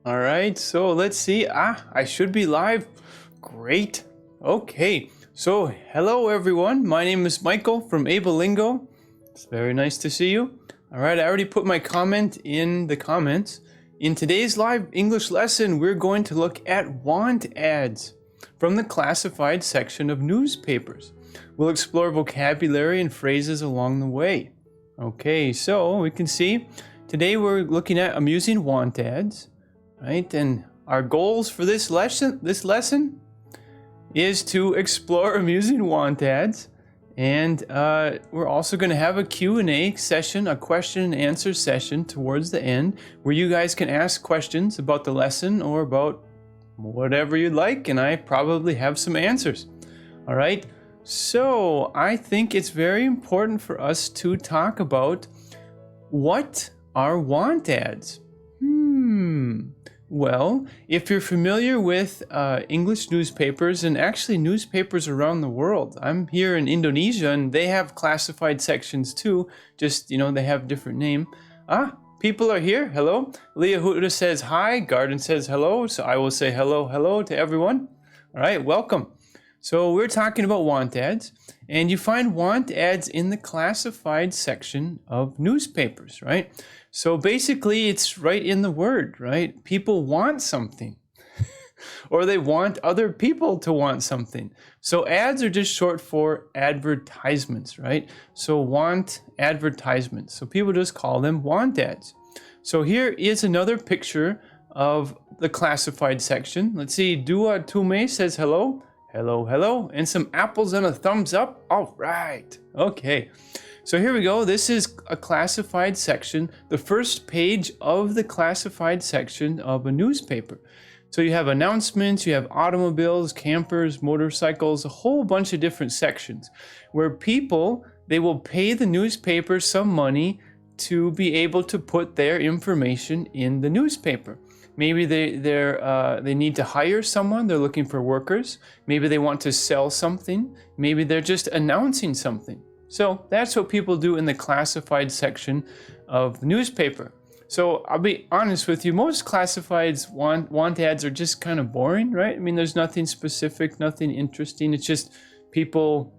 All right, so let's see. I should be live. Great. Okay, so hello everyone. My name is Michael from Abelingo. It's very nice to see you. All right, I already put my comment in the comments. In today's live English lesson, we're going to look at want ads from the classified section of newspapers. We'll explore vocabulary and phrases along the way. Okay, so we can see today we're looking at amusing want ads. Right, and our goals for this lesson is to explore amusing want ads, and we're also going to have a Q&A session, a question and answer session towards the end, where you guys can ask questions about the lesson or about whatever you'd like, and I probably have some answers. All right, so I think it's very important for us to talk about what are want ads. Well, if you're familiar with English newspapers and actually newspapers around the world, I'm here in Indonesia and they have classified sections too, just, they have different name. People are here. Hello. Leah Huda says hi. Garden says hello. So I will say hello to everyone. All right, welcome. So we're talking about want ads, and you find want ads in the classified section of newspapers, right? So basically it's right in the word, right? People want something or they want other people to want something. So ads are just short for advertisements, right? So want advertisements. So people just call them want ads. So here is another picture of the classified section. Let's see, Dua Tume says hello. Hello, and some apples and a thumbs up. All right, okay. So here we go. This is a classified section, the first page of the classified section of a newspaper. So you have announcements, you have automobiles, campers, motorcycles, a whole bunch of different sections where people, they will pay the newspaper some money to be able to put their information in the newspaper. Maybe they need to hire someone, they're looking for workers. Maybe they want to sell something. Maybe they're just announcing something. So that's what people do in the classified section of the newspaper. So I'll be honest with you, most classifieds want ads are just kind of boring, right? I mean, there's nothing specific, nothing interesting. It's just people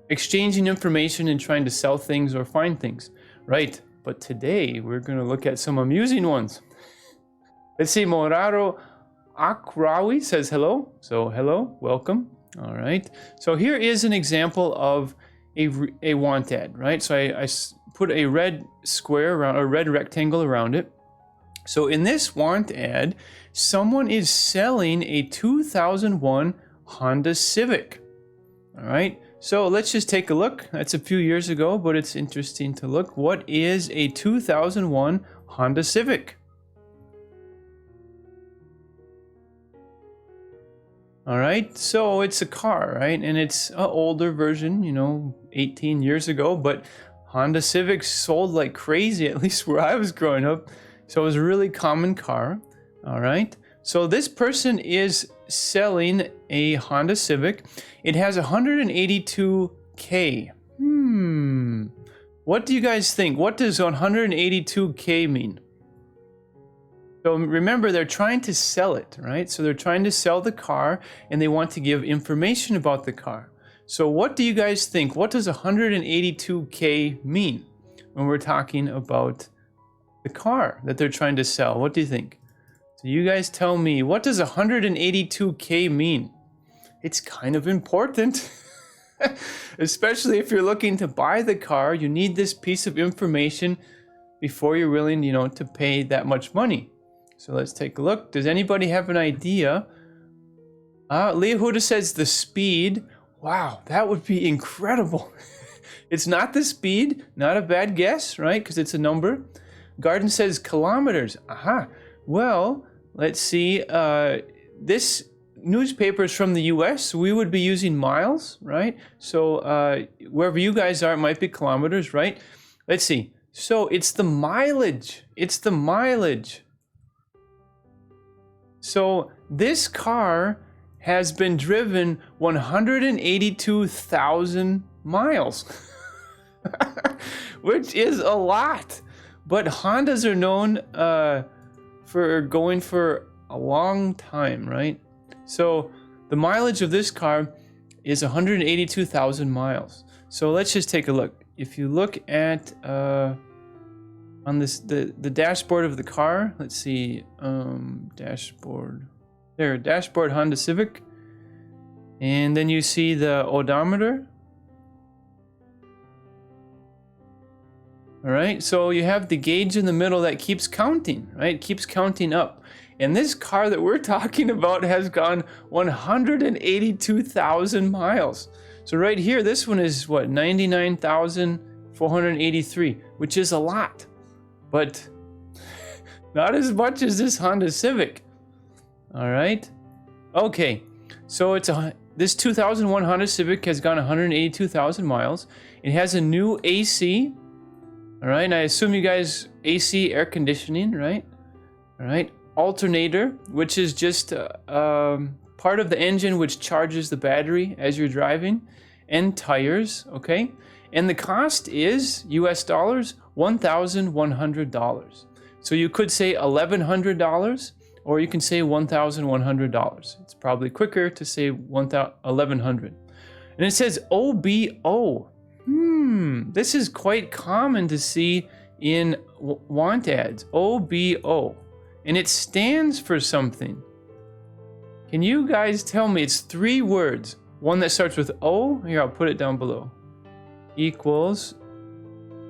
exchanging information and trying to sell things or find things, right? But today we're going to look at some amusing ones. Let's see, Moraro Akrawi says hello. So hello, welcome. All right. So here is an example of a want ad, right? So I put a red square around, a red rectangle around it. So in this want ad, someone is selling a 2001 Honda Civic. All right. So let's just take a look. That's a few years ago, but it's interesting to look. What is a 2001 Honda Civic? All right, so it's a car, right? And it's an older version, 18 years ago, but Honda Civics sold like crazy, at least where I was growing up. So it was a really common car, all right? So this person is selling a Honda Civic. It has 182K. What do you guys think? What does 182K mean? So remember, they're trying to sell it, right? So they're trying to sell the car and they want to give information about the car. So what do you guys think? What does 182K mean when we're talking about the car that they're trying to sell? What do you think? So you guys tell me, what does 182K mean? It's kind of important, especially if you're looking to buy the car. You need this piece of information before you're willing, to pay that much money. So let's take a look. Does anybody have an idea? Leah Huda says the speed. Wow, that would be incredible. It's not the speed, not a bad guess, right? Because it's a number. Garden says kilometers. Aha. Well, let's see. This newspaper is from the US, so we would be using miles, right? So wherever you guys are, it might be kilometers, right? Let's see. So it's the mileage. It's the mileage. So this car has been driven 182,000 miles, which is a lot. But Hondas are known for going for a long time, right? So the mileage of this car is 182,000 miles. So let's just take a look. If you look at on this the dashboard of the car, let's see, dashboard there, dashboard Honda Civic, and then you see the odometer. All right, so you have the gauge in the middle that keeps counting, right? Keeps counting up. And this car that we're talking about has gone 182,000 miles. So right here, this one is what, 99,483, which is a lot, but not as much as this Honda Civic. All right. Okay, so this 2001 Honda Civic has gone 182,000 miles. It has a new AC. All right, and I assume you guys AC, air conditioning, right? All right, alternator, which is just part of the engine which charges the battery as you're driving, and tires, okay? And the cost is US dollars, $1,100. So you could say $1,100, or you can say $1,100. It's probably quicker to say $1,100. And it says OBO. This is quite common to see in want ads, OBO, and it stands for something. Can you guys tell me? It's 3 words. One that starts with O, here I'll put it down below, equals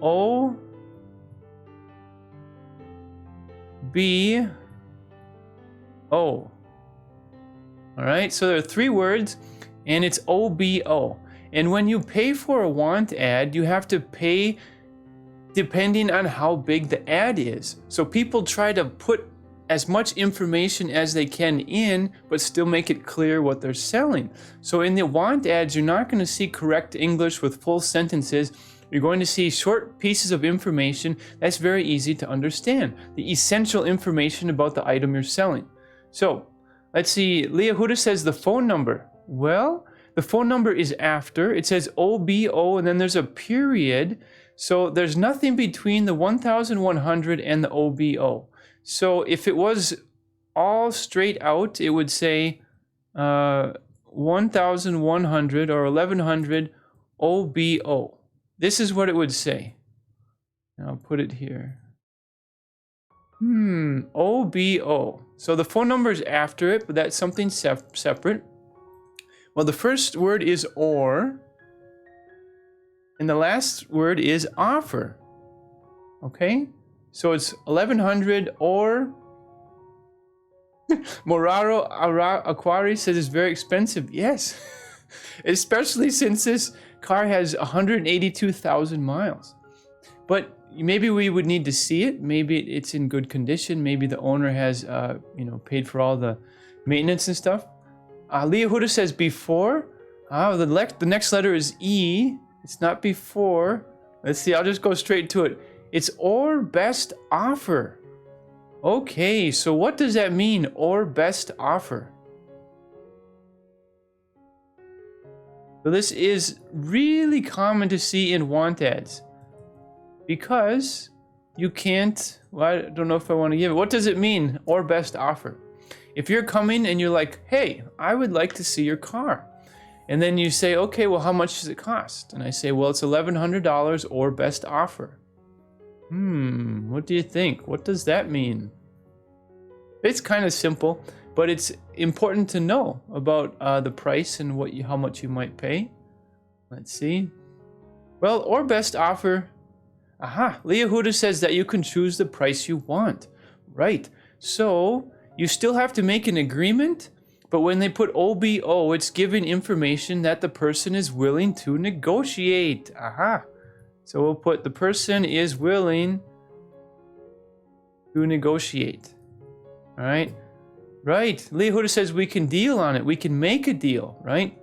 O B O. All right, so there are 3 words, and it's OBO. And when you pay for a want ad, you have to pay depending on how big the ad is. So people try to put as much information as they can in, but still make it clear what they're selling. So in the want ads, you're not going to see correct English with full sentences. You're going to see short pieces of information that's very easy to understand. The essential information about the item you're selling. So let's see, Leah Huda says the phone number. Well, the phone number is after. It says OBO, and then there's a period. So there's nothing between the 1,100 and the OBO. So if it was all straight out, it would say 1,100 or 1,100 OBO. This is what it would say. And I'll put it here. OBO. So the phone number is after it, but that's something separate. Well, the first word is or, and the last word is offer. Okay? So it's 1,100 or Moraro Aquari says it's very expensive. Yes, especially since this car has 182,000 miles. But maybe we would need to see it. Maybe it's in good condition. Maybe the owner has, paid for all the maintenance and stuff. Leah Huda says before. The next letter is E. It's not before. Let's see. I'll just go straight to it. It's or best offer. Okay, so what does that mean, or best offer? So this is really common to see in want ads because you can't, well, I don't know if I want to give it. What does it mean, or best offer? If you're coming and you're like, hey, I would like to see your car. And then you say, okay, well, how much does it cost? And I say, well, it's $1,100 or best offer. What do you think? What does that mean? It's kind of simple, but it's important to know about the price and how much you might pay. Let's see. Well, or best offer. Aha, Leah Huda says that you can choose the price you want. Right. So you still have to make an agreement, but when they put OBO, it's giving information that the person is willing to negotiate. Aha. So we'll put the person is willing to negotiate. All right. Right. Leah Huda says we can deal on it. We can make a deal, right?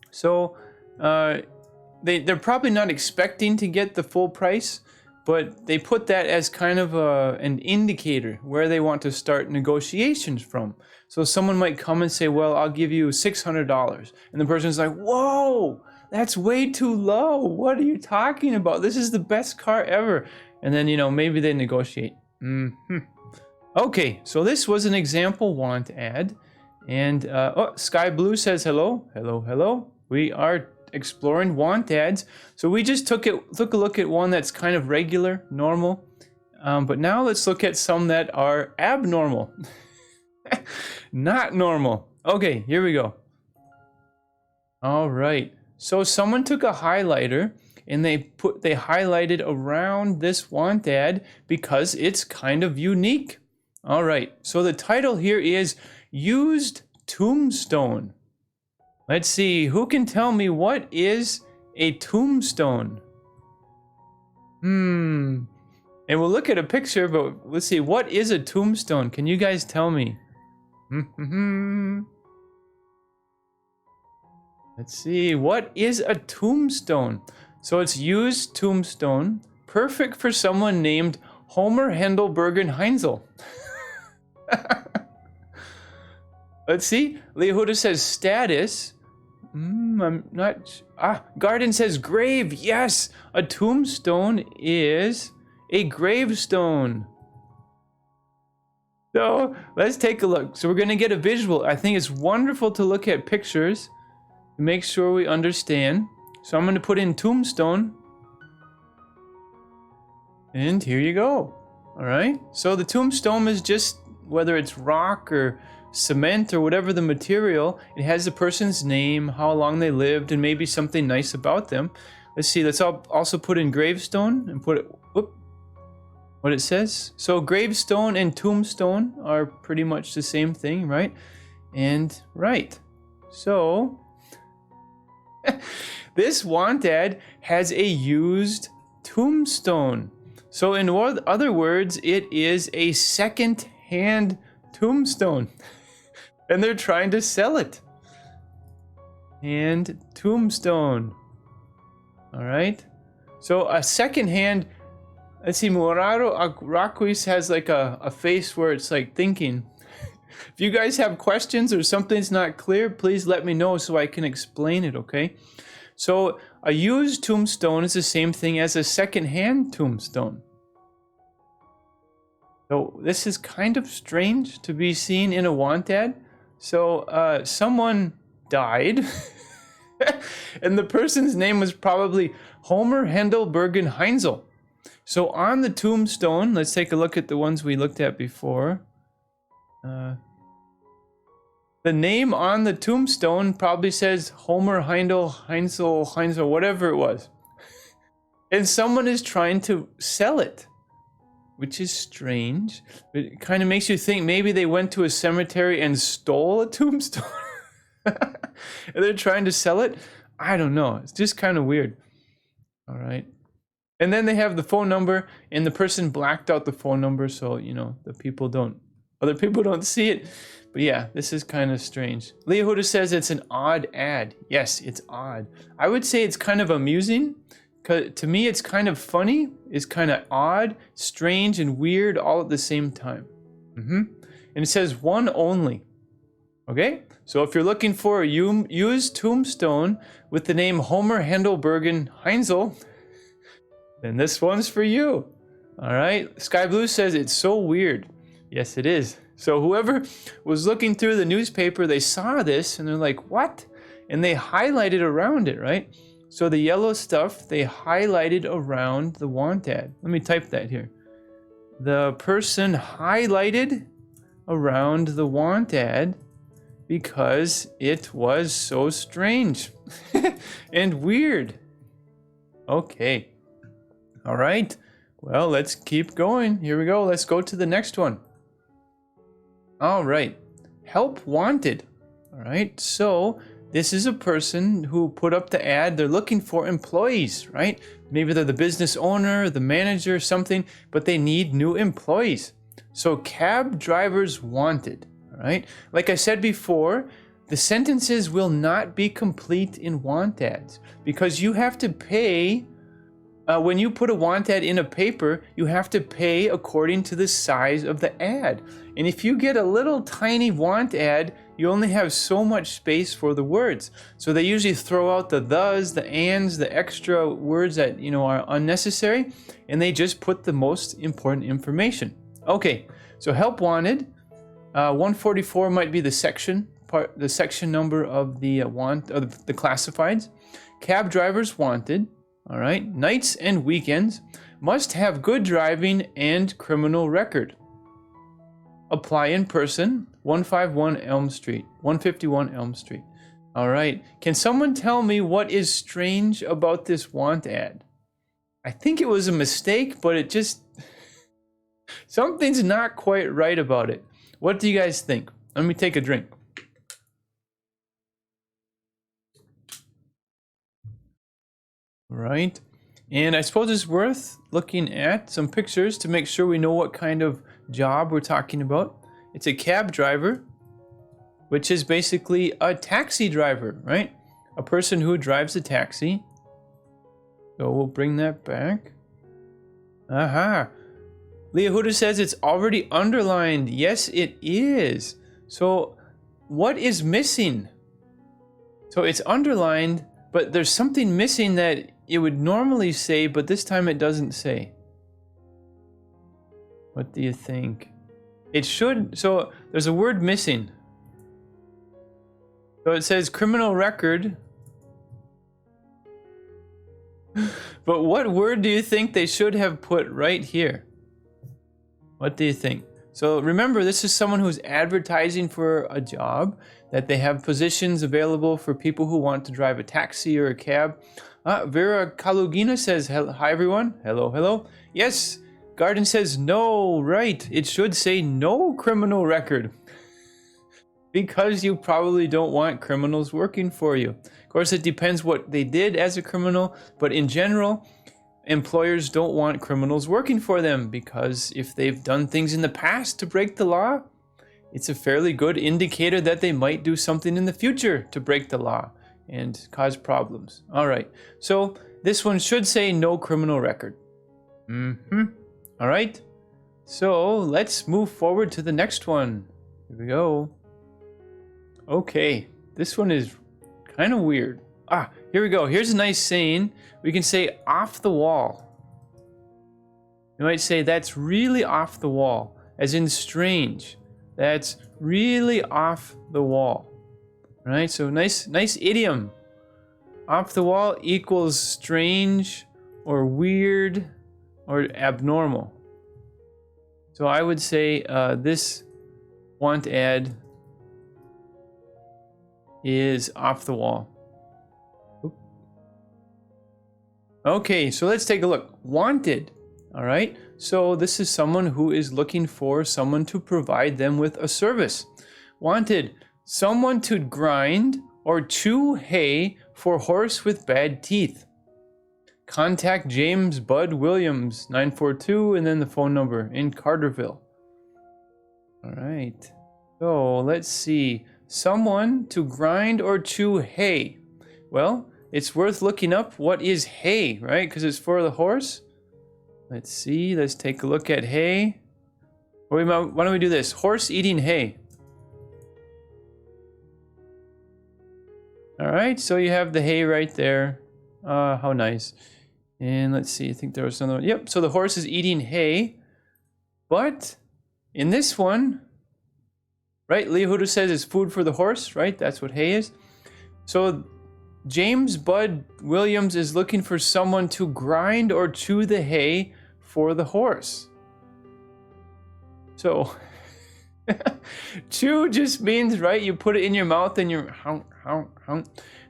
So they're probably not expecting to get the full price, but they put that as kind of an indicator where they want to start negotiations from. So someone might come and say, well, I'll give you $600. And the person's like, whoa, that's way too low. What are you talking about? This is the best car ever. And then, maybe they negotiate. Okay, so this was an example want ad. And oh, Sky Blue says hello, hello, hello. We are exploring want ads. So we just took a look at one that's kind of regular, normal. But now let's look at some that are abnormal. Not normal. Okay, here we go. All right. So someone took a highlighter and they highlighted around this want ad because it's kind of unique. All right. So the title here is Used Tombstone. Let's see, who can tell me what is a tombstone? And we'll look at a picture, but let's see, what is a tombstone? Can you guys tell me? Let's see, what is a tombstone? So it's used tombstone, perfect for someone named Homer Hendelbergen Heinzel. Let's see, Leohuda says status. I'm not. Garden says grave. Yes, a tombstone is a gravestone. So let's take a look. So we're going to get a visual. I think it's wonderful to look at pictures to make sure we understand. So I'm going to put in tombstone. And here you go. All right. So the tombstone is just, whether it's rock or cement or whatever the material, it has the person's name, how long they lived, and maybe something nice about them. Let's see, let's also put in gravestone and put it, what it says. So gravestone and tombstone are pretty much the same thing, right? And right. So this want ad has a used tombstone. So in other words, it is a second-hand tombstone. And they're trying to sell it. And tombstone. All right. So a second-hand, let's see, Moraro Raquis has like a face where it's like thinking. If you guys have questions or something's not clear, please let me know so I can explain it, okay? So a used tombstone is the same thing as a second-hand tombstone. So this is kind of strange to be seen in a want ad. So someone died, and the person's name was probably Homer Hendelbergen Heinzel. So on the tombstone, let's take a look at the ones we looked at before. The name on the tombstone probably says Homer Heinzel, whatever it was. And someone is trying to sell it, which is strange. It kind of makes you think maybe they went to a cemetery and stole a tombstone. And they're trying to sell it. I don't know. It's just kind of weird. All right. And then they have the phone number, and the person blacked out the phone number, so you know other people don't see it. But yeah, this is kind of strange. Leohuda says it's an odd ad. Yes, it's odd. I would say it's kind of amusing. To me, it's kind of funny, it's kind of odd, strange, and weird all at the same time. And it says one only. Okay? So if you're looking for a used tombstone with the name Homer Hendelbergen Heinzel, then this one's for you. All right? Sky Blue says it's so weird. Yes, it is. So whoever was looking through the newspaper, they saw this, and they're like, what? And they highlighted around it, right? So the yellow stuff, they highlighted around the want ad. Let me type that here. The person highlighted around the want ad because it was so strange and weird. Okay. All right. Well, let's keep going. Here we go. Let's go to the next one. All right. Help wanted. All right. So this is a person who put up the ad. They're looking for employees, right? Maybe they're the business owner, the manager, something, but they need new employees. So cab drivers wanted, all right? Like I said before, the sentences will not be complete in want ads because you have to pay. When you put a want ad in a paper, you have to pay according to the size of the ad. And if you get a little tiny want ad, you only have so much space for the words. So they usually throw out the thes, the ands, the extra words that are unnecessary, and they just put the most important information. Okay, So help wanted. 144 might be the section number of the the classifieds. Cab drivers wanted. All right. Nights and weekends. Must have good driving and criminal record. Apply in person. 151 Elm Street. 151 Elm Street. All right. Can someone tell me what is strange about this want ad? I think it was a mistake, but it just... something's not quite right about it. What do you guys think? Let me take a drink. Right. And I suppose it's worth looking at some pictures to make sure we know what kind of job we're talking about. It's a cab driver, which is basically a taxi driver, right? A person who drives a taxi. So we'll bring that back. Aha. Leah Huda says it's already underlined. Yes, it is. So what is missing? So it's underlined, but there's something missing that it would normally say, but this time it doesn't say. What do you think? It should, so there's a word missing. So it says criminal record. But what word do you think they should have put right here? What do you think? So remember, this is someone who's advertising for a job, that they have positions available for people who want to drive a taxi or a cab. Vera Kalugina says, hi everyone. Hello, hello. Yes, Garden says no, right. It should say no criminal record. Because you probably don't want criminals working for you. Of course, it depends what they did as a criminal, but in general, employers don't want criminals working for them because if they've done things in the past to break the law, it's a fairly good indicator that they might do something in the future to break the law and cause problems. All right, so this one should say no criminal record. All right, so let's move forward to the next one. Here we go. Okay, this one is kind of weird. Here we go. Here's a nice saying. We can say off the wall. You might say that's really off the wall, as in strange. That's really off the wall. All right, so nice idiom. Off the wall equals strange or weird or abnormal. So I would say this want ad is off the wall. Okay, so let's take a look. Wanted. All right, so this is someone who is looking for someone to provide them with a service. Wanted. Someone to grind or chew hay for horse with bad teeth. Contact James Bud Williams, 942, and then the phone number in Carterville. All right, so let's see. Someone to grind or chew hay. Well, it's worth looking up what is hay, right? Because it's for the horse. Let's see. Let's take a look at hay. Why don't we do this? Horse eating hay. All right. So you have the hay right there. How nice. And let's see. I think there was another one. Yep. So the horse is eating hay. But in this one, right? Leah Huda says it's food for the horse, right? That's what hay is. So James Bud Williams is looking for someone to grind or chew the hay for the horse. So chew just means, right, you put it in your mouth and you're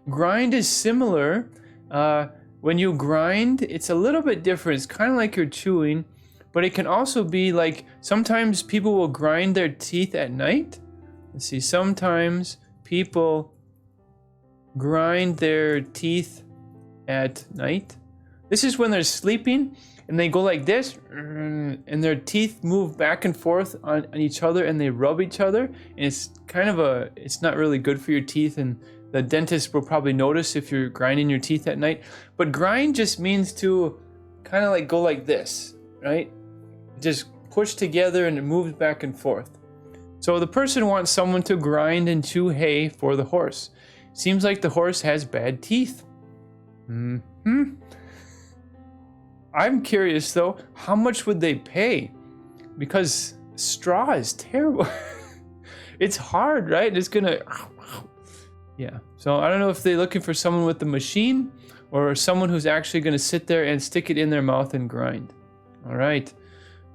grind is similar. When you grind, it's a little bit different. It's kind of like you're chewing, but it can also be like sometimes people will grind their teeth at night. Let's see, sometimes people grind their teeth at night. This is when they're sleeping and they go like this and their teeth move back and forth on each other and they rub each other, and it's kind of it's not really good for your teeth, and the dentist will probably notice if you're grinding your teeth at night. But grind just means to kind of like go like this, right? Just push together and it moves back and forth. So the person wants someone to grind and chew hay for the horse. Seems like the horse has bad teeth. I'm curious though, how much would they pay? Because straw is terrible. It's hard, right? It's gonna, yeah. So I don't know if they're looking for someone with the machine or someone who's actually gonna sit there and stick it in their mouth and grind. All right.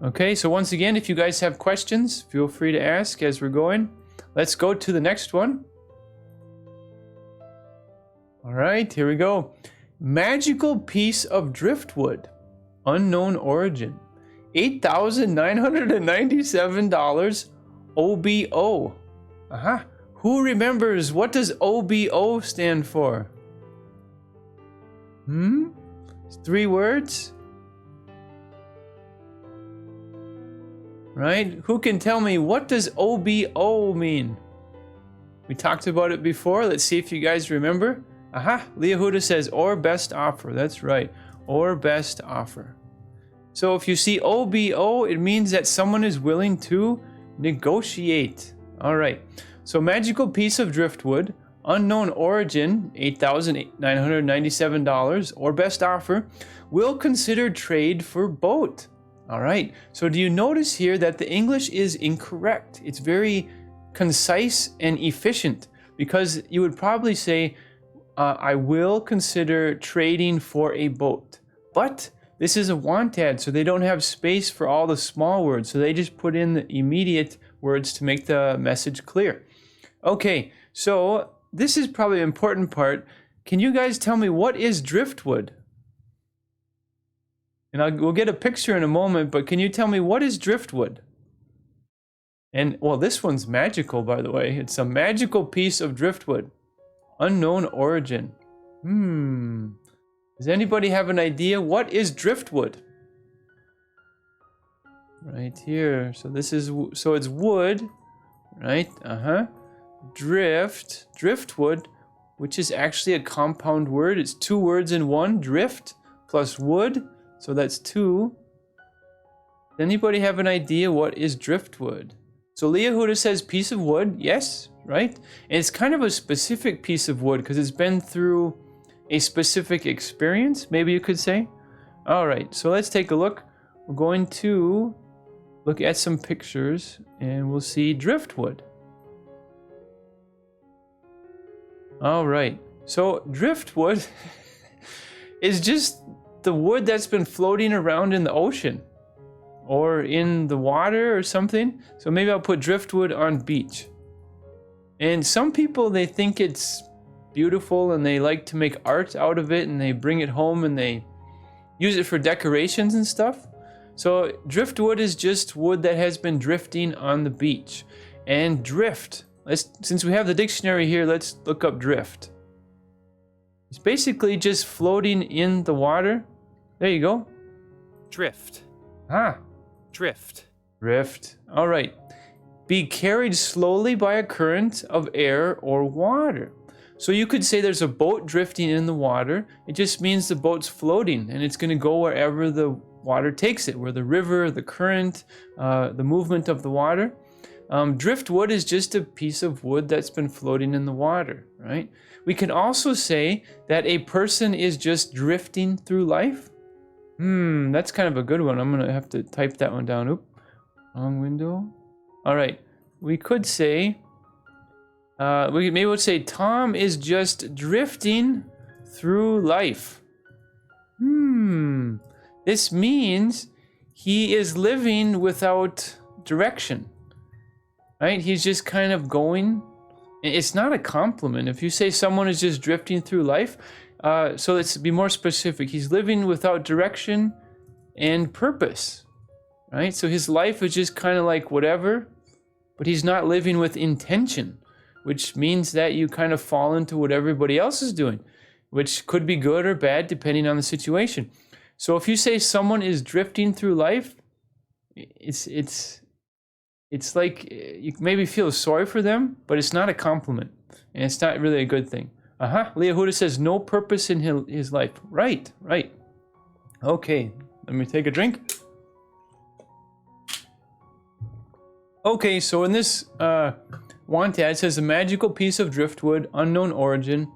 Okay, so once again, if you guys have questions, feel free to ask as we're going. Let's go to the next one. All right, here we go. Magical piece of driftwood, unknown origin, $8,997 OBO. Who remembers, what does OBO stand for? It's 3 words. Right? Who can tell me, what does OBO mean? We talked about it before. Let's see if you guys remember. Leah Huda says, or best offer. That's right. Or best offer. So if you see OBO, it means that someone is willing to negotiate. All right. So magical piece of driftwood, unknown origin, $8,997, or best offer, will consider trade for boat. All right. So do you notice here that the English is incorrect? It's very concise and efficient, because you would probably say, I will consider trading for a boat. But this is a want ad, so they don't have space for all the small words. So they just put in the immediate words to make the message clear. Okay, so this is probably an important part. Can you guys tell me, what is driftwood? And we'll get a picture in a moment, but can you tell me, what is driftwood? And, well, this one's magical, by the way. It's a magical piece of driftwood. Unknown origin. Does anybody have an idea? What is driftwood? Right here. So this is, so it's wood, right? Driftwood, which is actually a compound word. It's 2 words in one. Drift plus wood. So that's 2. Does anybody have an idea what is driftwood? So Leah Huda says piece of wood. Yes, right? And it's kind of a specific piece of wood because it's been through a specific experience, maybe you could say. All right, so let's take a look. We're going to look at some pictures and we'll see driftwood. All right, so driftwood is just the wood that's been floating around in the ocean or in the water or something. So maybe I'll put driftwood on beach. And some people, they think it's beautiful and they like to make art out of it and they bring it home and they use it for decorations and stuff. So driftwood is just wood that has been drifting on the beach. And drift, since we have the dictionary here, let's look up drift. It's basically just floating in the water. There you go. Drift. Drift. All right. Be carried slowly by a current of air or water. So you could say there's a boat drifting in the water. It just means the boat's floating and it's going to go wherever the water takes it, where the river, the current, the movement of the water. Driftwood is just a piece of wood that's been floating in the water, right? We can also say that a person is just drifting through life. That's kind of a good one. I'm going to have to type that one down. Oop, wrong window. All right. We could say, maybe we'll say Tom is just drifting through life. This means he is living without direction, right? He's just kind of going. It's not a compliment. If you say someone is just drifting through life, so let's be more specific. He's living without direction and purpose, right? So his life is just kind of like whatever, but he's not living with intention, which means that you kind of fall into what everybody else is doing, which could be good or bad depending on the situation. So if you say someone is drifting through life, it's like you maybe feel sorry for them, but it's not a compliment, and it's not really a good thing. Leah Huda says no purpose in his life. Right. Okay, let me take a drink. Okay, so in this want ad, it says a magical piece of driftwood, unknown origin.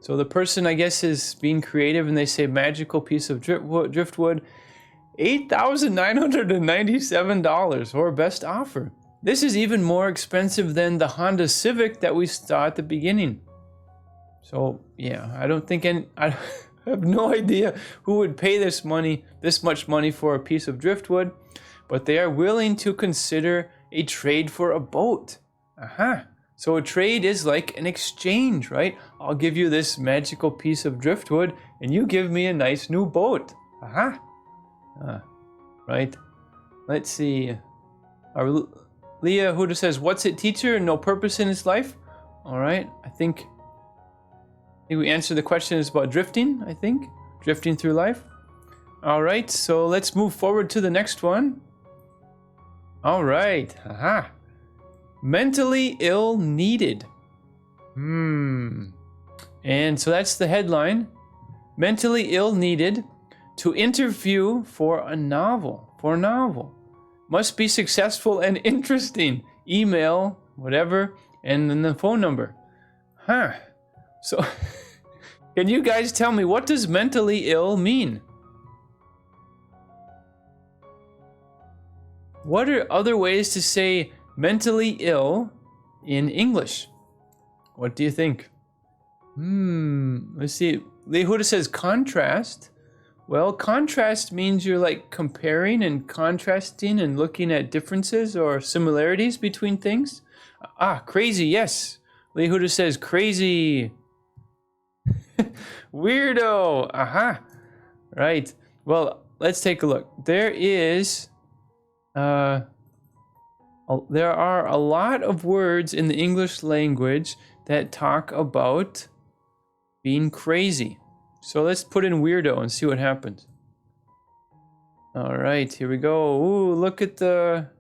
So the person, I guess, is being creative and they say magical piece of driftwood. $8,997 for best offer. This is even more expensive than the Honda Civic that we saw at the beginning. So yeah, I don't think I have no idea who would pay this much money for a piece of driftwood, but they are willing to consider a trade for a boat. Aha. So a trade is like an exchange, right? I'll give you this magical piece of driftwood and you give me a nice new boat. Aha. Right. Let's see. Leah Huda says, what's it, teacher? No purpose in his life? All right. I think we answered the question. Is about drifting, I think. Drifting through life. All right. So let's move forward to the next one. All right. Aha. Mentally ill needed. And so that's the headline. Mentally ill needed to interview for a novel. Must be successful and interesting. Email, whatever, and then the phone number. So, can you guys tell me, what does mentally ill mean? What are other ways to say mentally ill in English? What do you think? Let's see. Lehuda says contrast. Well, contrast means you're like comparing and contrasting and looking at differences or similarities between things. Crazy, yes. Lehuda says crazy. Weirdo. Aha. Right. Well, let's take a look. There are a lot of words in the English language that talk about being crazy. So let's put in weirdo and see what happens. All right, here we go. Ooh, look at the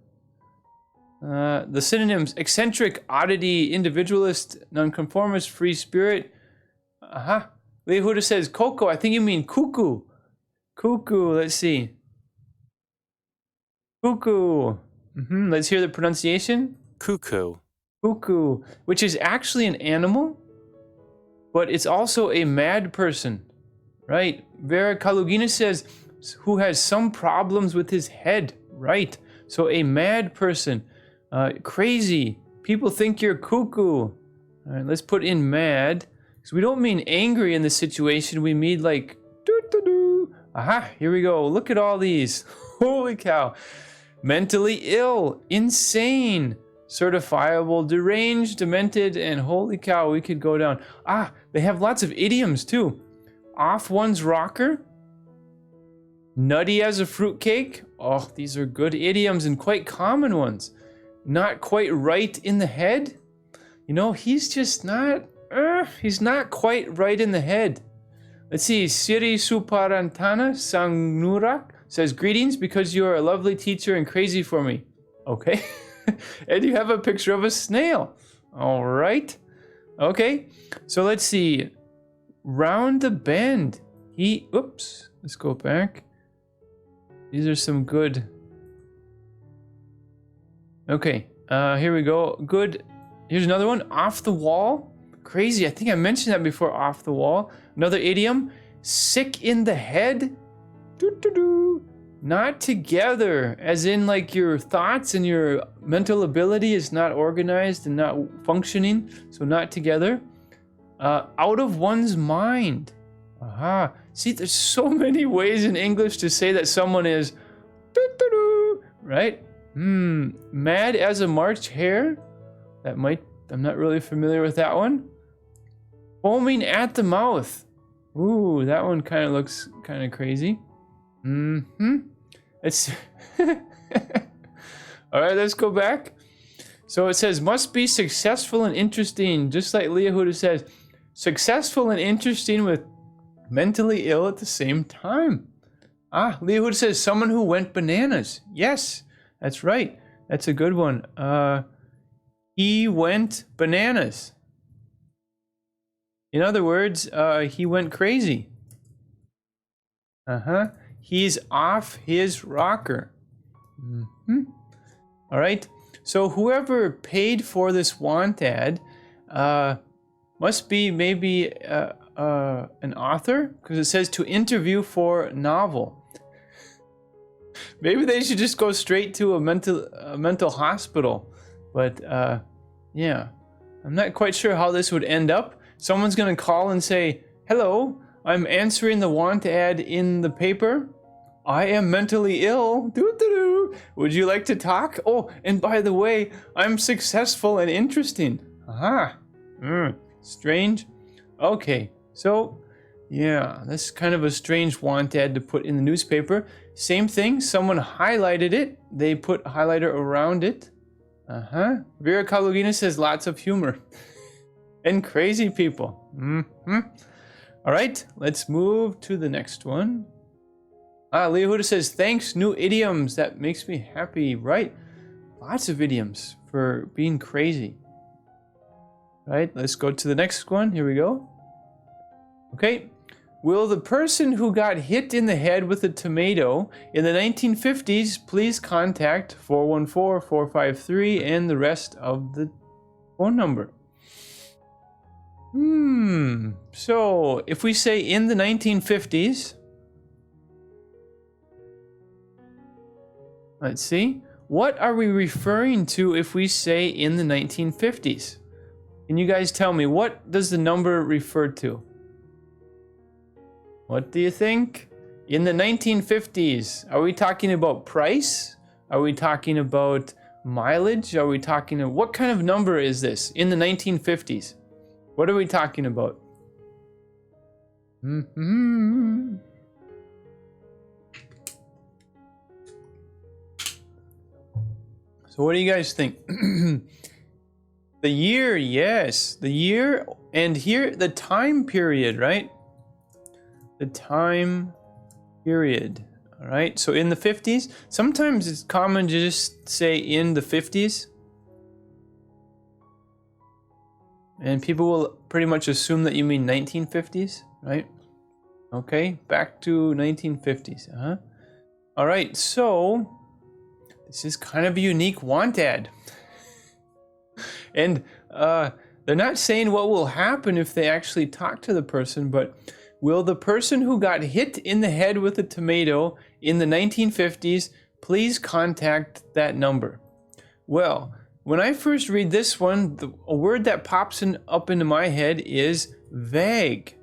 synonyms: eccentric, oddity, individualist, nonconformist, free spirit. Aha. Lehuda says Coco. I think you mean cuckoo. Cuckoo. Let's see. Cuckoo. Let's hear the pronunciation. Cuckoo. Cuckoo, which is actually an animal, but it's also a mad person, right? Vera Kalugina says, who has some problems with his head, right? So a mad person, crazy. People think you're cuckoo. All right, let's put in mad, because we don't mean angry in this situation. We mean like, doo-doo-doo. Aha, here we go. Look at all these. Holy cow. Mentally ill, insane, certifiable, deranged, demented, and holy cow, we could go down. They have lots of idioms too. Off one's rocker, nutty as a fruitcake. Oh, these are good idioms and quite common ones. Not quite right in the head. You know, he's just not, he's not quite right in the head. Let's see, Siri Suparantana Sangnurak says, greetings because you are a lovely teacher and crazy for me. Okay. And you have a picture of a snail. All right. Okay. So let's see. Round the bend. Let's go back. These are some good. Okay. Here we go. Good. Here's another one. Off the wall. Crazy. I think I mentioned that before. Off the wall. Another idiom. Sick in the head. Doo-doo-doo. Not together, as in like your thoughts and your mental ability is not organized and not functioning, so not together. Out of one's mind. Aha. See, there's so many ways in English to say that someone is doo-doo-doo, right? Mad as a March hare. I'm not really familiar with that one. Foaming at the mouth. Ooh, that one kind of looks kind of crazy. It's all right, let's go back. So it says must be successful and interesting, just like Leah Huda says, successful and interesting with mentally ill at the same time. Leah Huda says someone who went bananas. Yes, that's right. That's a good one. He went bananas. In other words, he went crazy. He's off his rocker. All right. So whoever paid for this want ad must be maybe an author, because it says to interview for novel. Maybe they should just go straight to a mental hospital. But yeah, I'm not quite sure how this would end up. Someone's gonna call and say, "Hello, I'm answering the want ad in the paper. I am mentally ill. Doo-doo-doo. Would you like to talk? Oh, and by the way, I'm successful and interesting." Aha. Strange. Okay, so yeah, that's kind of a strange want ad to put in the newspaper. Same thing, someone highlighted it. They put highlighter around it. Vera Kalugina says lots of humor. And crazy people. All right, let's move to the next one. Leah Huda says, thanks, new idioms. That makes me happy, right? Lots of idioms for being crazy. Right, let's go to the next one. Here we go. Okay. Will the person who got hit in the head with a tomato in the 1950s please contact 414-453 and the rest of the phone number? So if we say in the 1950s, let's see, what are we referring to if we say in the 1950s? Can you guys tell me, what does the number refer to? What do you think? In the 1950s, are we talking about price? Are we talking about mileage? Are we talking about, what kind of number is this in the 1950s? What are we talking about? So what do you guys think? The year, yes, the year, and here the time period, right? The time period. All right, so in the 50s, sometimes it's common to just say in the 50s. And people will pretty much assume that you mean 1950s, right? Okay, back to 1950s. All right, so this is kind of a unique want ad. And they're not saying what will happen if they actually talk to the person, but will the person who got hit in the head with a tomato in the 1950s please contact that number? Well, when I first read this one, a word that pops up into my head is vague.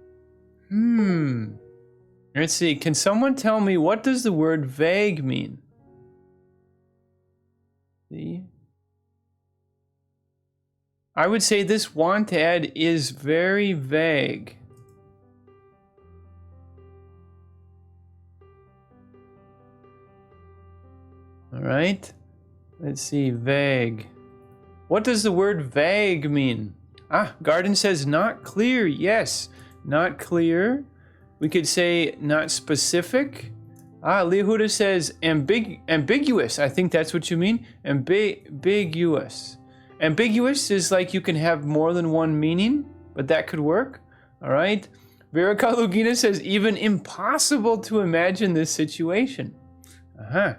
Let's see, can someone tell me, what does the word vague mean? See? I would say this want ad is very vague. All right, let's see, vague. What does the word vague mean? Garden says not clear. Yes, not clear. We could say not specific. Lehuda says ambiguous. I think that's what you mean. Ambiguous. Ambiguous is like you can have more than one meaning, but that could work. All right. Vera Kalugina says even impossible to imagine this situation. All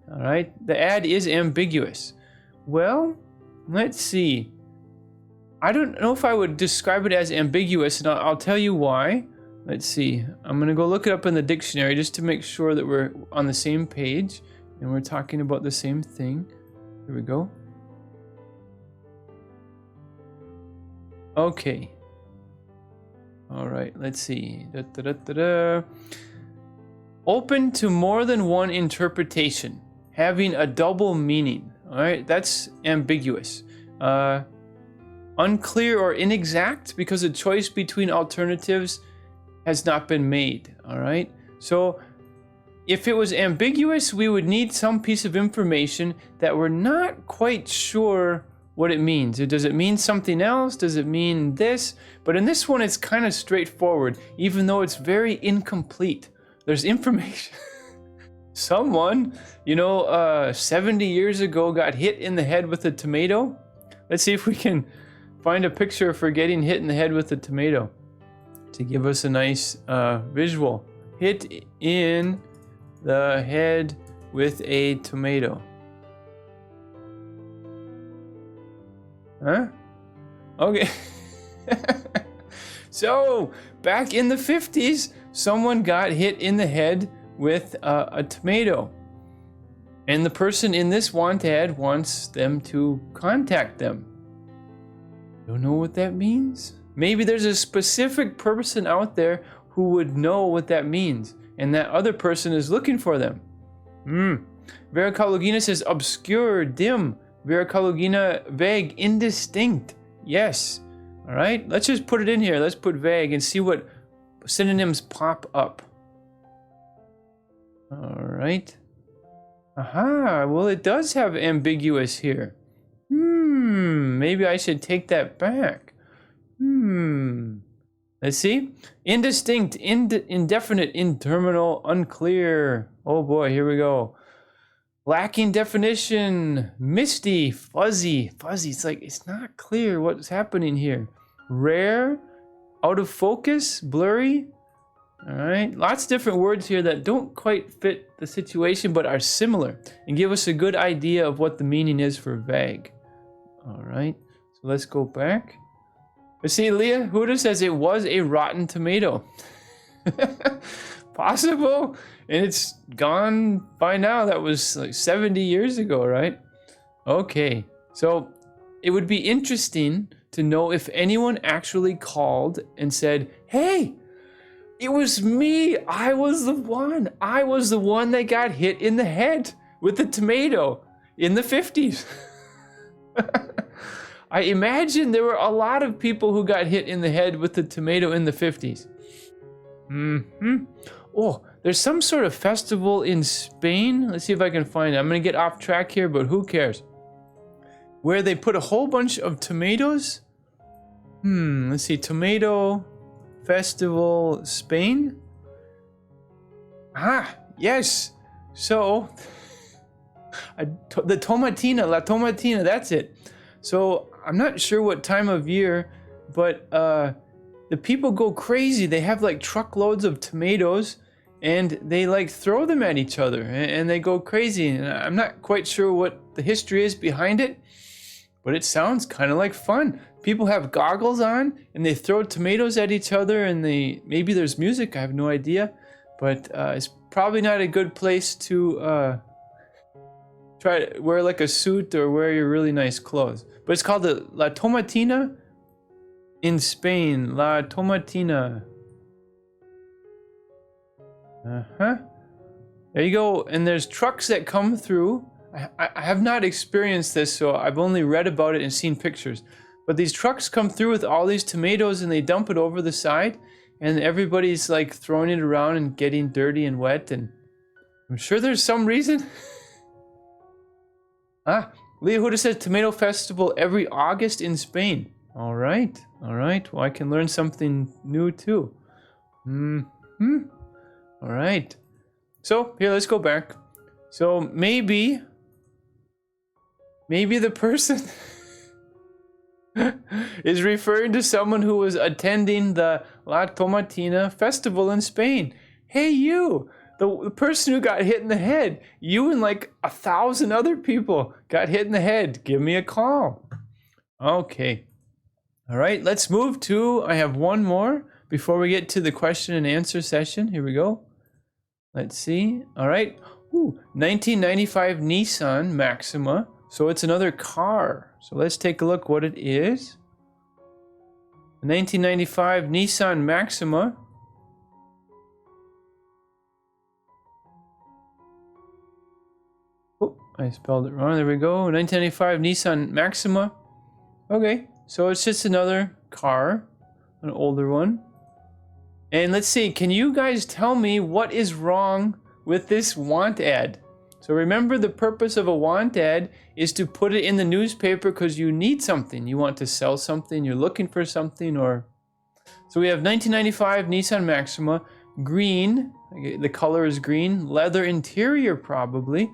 right. The ad is ambiguous. Well, let's see. I don't know if I would describe it as ambiguous, and I'll tell you why. Let's see. I'm going to go look it up in the dictionary just to make sure that we're on the same page and we're talking about the same thing. Here we go. Okay. All right, let's see. Open to more than one interpretation, having a double meaning. All right, that's ambiguous. Unclear or inexact because a choice between alternatives has not been made. All right, so if it was ambiguous, we would need some piece of information that we're not quite sure what it means. Does it mean something else? Does it mean this? But in this one, it's kind of straightforward, even though it's very incomplete. There's information. Someone, 70 years ago got hit in the head with a tomato. Let's see if we can find a picture for getting hit in the head with a tomato to give us a nice visual. Hit in the head with a tomato. Huh? Okay. So, back in the 50s, someone got hit in the head with a tomato. And the person in this want ad wants them to contact them. Don't know what that means. Maybe there's a specific person out there who would know what that means, and that other person is looking for them. Vera Kalugina says obscure, dim. Vera Kalugina, vague, indistinct. Yes. All right, let's just put it in here. Let's put vague and see what synonyms pop up. All right. Aha, well, it does have ambiguous here. Maybe I should take that back. Let's see. Indistinct, indefinite, interminable, unclear. Oh boy, here we go. Lacking definition, misty, fuzzy. It's like, it's not clear what's happening here. Rare, out of focus, blurry. All right, lots of different words here that don't quite fit the situation but are similar and give us a good idea of what the meaning is for vague. All right, so let's go back. Let's see, Leah Huda says it was a rotten tomato. Possible, and it's gone by now. That was like 70 years ago, right? Okay, so it would be interesting to know if anyone actually called and said, hey, it was me. I was the one that got hit in the head with the tomato in the 50s. I imagine there were a lot of people who got hit in the head with the tomato in the 50s. Oh, there's some sort of festival in Spain. Let's see if I can find it. I'm going to get off track here, but who cares? Where they put a whole bunch of tomatoes. Let's see. Tomato Festival, Spain. Ah, yes. So, the tomatina, La Tomatina, that's it. So, I'm not sure what time of year, but the people go crazy. They have like truckloads of tomatoes and they like throw them at each other and they go crazy. And I'm not quite sure what the history is behind it, but it sounds kind of like fun. People have goggles on and they throw tomatoes at each other and maybe there's music, I have no idea, but it's probably not a good place to try to wear like a suit or wear your really nice clothes. But it's called the La Tomatina in Spain. La Tomatina. There you go. And there's trucks that come through. I have not experienced this, so I've only read about it and seen pictures. But these trucks come through with all these tomatoes and they dump it over the side. And everybody's like throwing it around and getting dirty and wet. And I'm sure there's some reason. Leah Huda says Tomato Festival every August in Spain. All right. Well, I can learn something new too. All right. So here, let's go back. So maybe the person is referring to someone who was attending the La Tomatina festival in Spain. Hey, you. The person who got hit in the head, you and like 1,000 other people got hit in the head. Give me a call. Okay. All right, let's move to, I have one more before we get to the question and answer session. Here we go. Let's see. All right. 1995 Nissan Maxima. So it's another car. So let's take a look what it is. 1995 Nissan Maxima. I spelled it wrong. There we go. 1995 Nissan Maxima. Okay, so it's just another car, an older one. And let's see, can you guys tell me what is wrong with this want ad? So remember, the purpose of a want ad is to put it in the newspaper because you need something. You want to sell something, you're looking for something, or... So we have 1995 Nissan Maxima, green, the color is green, leather interior probably,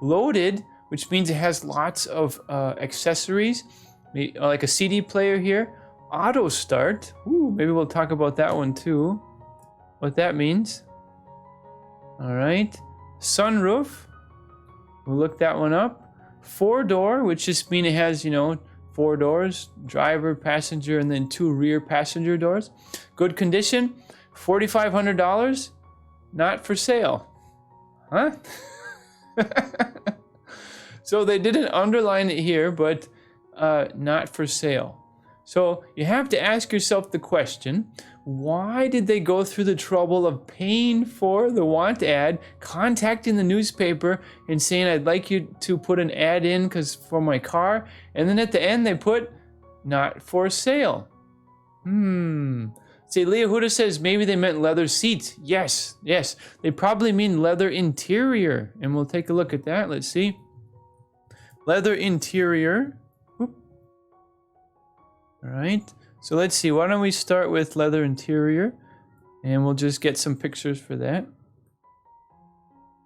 loaded, which means it has lots of accessories, like a CD player here, auto start. Maybe we'll talk about that one too, what that means. All right, sunroof, we'll look that one up. 4-door, which just means it has, 4 doors, driver, passenger, and then 2 rear passenger doors. Good condition, $4,500, not for sale. Huh? So they didn't underline it here, but not for sale. So you have to ask yourself the question, why did they go through the trouble of paying for the want ad, contacting the newspaper and saying, I'd like you to put an ad in because for my car, and then at the end they put not for sale? See, Leah Huda says maybe they meant leather seats. Yes, they probably mean leather interior, and we'll take a look at that. Let's see. Leather interior. All right, so let's see, why don't we start with leather interior, and we'll just get some pictures for that.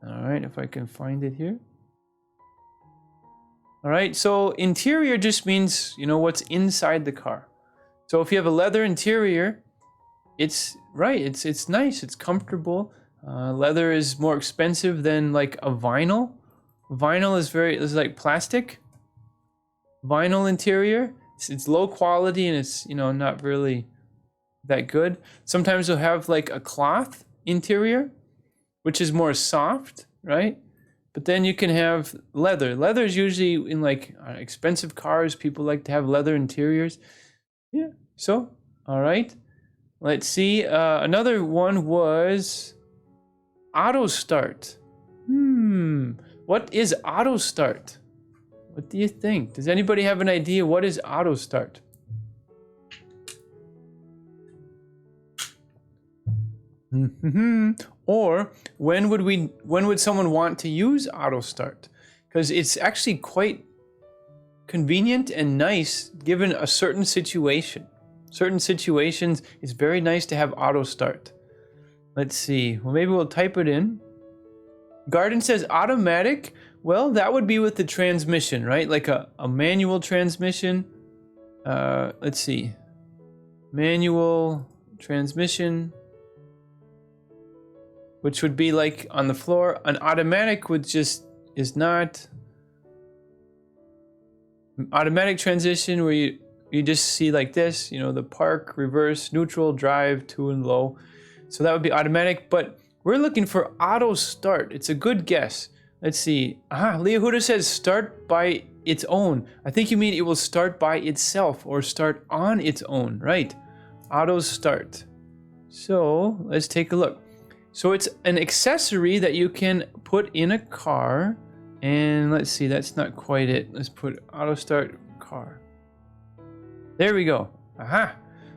All right, if I can find it here. All right, so interior just means, you know, what's inside the car. So if you have a leather interior, it's nice, it's comfortable. Leather is more expensive than like a vinyl. Vinyl is like plastic. Vinyl interior. It's low quality and it's, you know, not really that good. Sometimes you'll have like a cloth interior, which is more soft, right? But then you can have leather. Leather is usually in like expensive cars. People like to have leather interiors. Yeah, so, all right. Let's see. Another one was auto start. What is auto start? What do you think? Does anybody have an idea what is auto start? Or when would someone want to use auto start? Because it's actually quite convenient and nice given a certain situation. Certain situations, it's very nice to have auto start. Let's see. Well, maybe we'll type it in. Garden says automatic. Well, that would be with the transmission, right? Like a manual transmission. Let's see. Manual transmission, which would be like on the floor. An automatic would just is not. Automatic transition where you just see like this, you know, the park, reverse, neutral, drive, to and low. So that would be automatic, but we're looking for auto start. It's a good guess. Let's see. Leah Huda says start by its own. I think you mean it will start by itself or start on its own, right? Auto start. So let's take a look. So it's an accessory that you can put in a car. And let's see, that's not quite it. Let's put auto start car. There we go.